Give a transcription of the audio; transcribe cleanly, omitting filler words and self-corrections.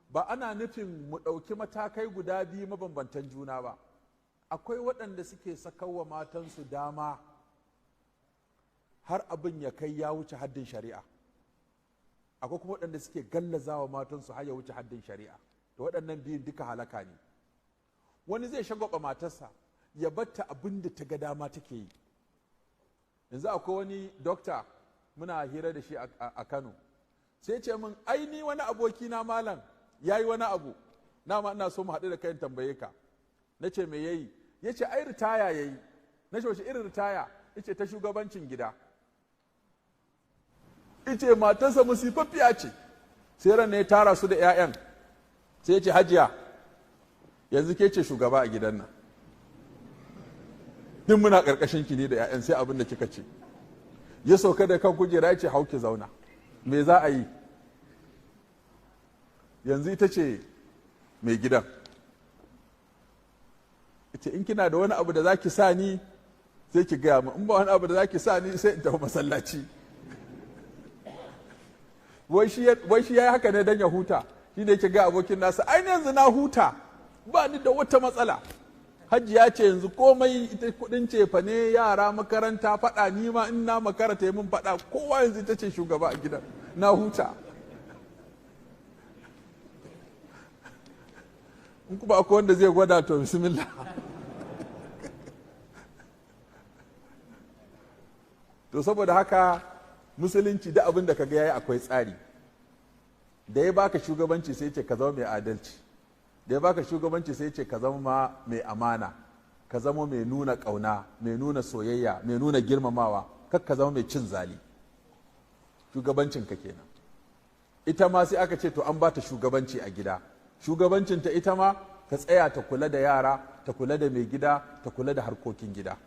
ba ana nufin mu ɗauki matakai guda biyu mabambantan juna ba. Akwai waɗanda suke sakawa matansu dama har abin ya kai ya wuce haddin shari'a, akwai kuma waɗanda suke gallazawa matansu har ya wuce haddin shari'a. Da waɗannan biyun duka halaka ne. Wani zai shagwaba matarsa ya batta abin da ta ga dama take yi. Yanzu akwai wani dokta muna hira da shi a Kano, sai ce min ai wani aboki na malam yayi wani abu, na ma ina so mu haɗu da kai tambaye ka. Na ce me yayi? Ya ce ai ritaya yayi. Na ce wace irin ritaya? Ya ce ta shugabancin gida. Ya ce matarsa musifaffiya ce. Sai ran ya tara su da 'ya'yan, sai ya ce hajiya yanzu ke ce shugaba a gidan nan, duk muna ƙarƙashin ki ne da 'ya'yan, sai abin da kika ce. Ya sauka da kan kujera ya ce hau ki zauna, me za a yi? Yanzu ita ce mai gidan. Ita in kina da wani abu da za ki sa ni sai ki gaya mu, in ba wani abu da za ki sa ni sai in tafi masallaci. Wai shi ya yi haka ne don ya huta. Shi ne ke ga abokin nasa, ai yanzu na huta, ba ni da wata matsala. Hajiya ce yanzu komai ita kudin cefa ne, yara makaranta, faɗa, ni ma in na makaranta yi mun faɗa, kowa yanzu ita ce shugaba a gidan, na huta. In kuma akwai wanda zai gwada to bismillah. To saboda haka musulunci da abin da ka ga yayi akwai tsari. Da ya baka shugabanci sai ce ka zama mai adalci, da ya baka shugabanci sai ce ka zama mai amana, ka zama mai nuna ƙauna, mai nuna soyayya, mai nuna girmamawa, kar ka zama mai cin zali. Shugabancinka kenan. Ita ma sai aka ce to an bata shugabanci a gida. Shugabancinta ita ma ta tsaya ta kula da yara, ta kula da mai gida, ta kula da harkokin gida.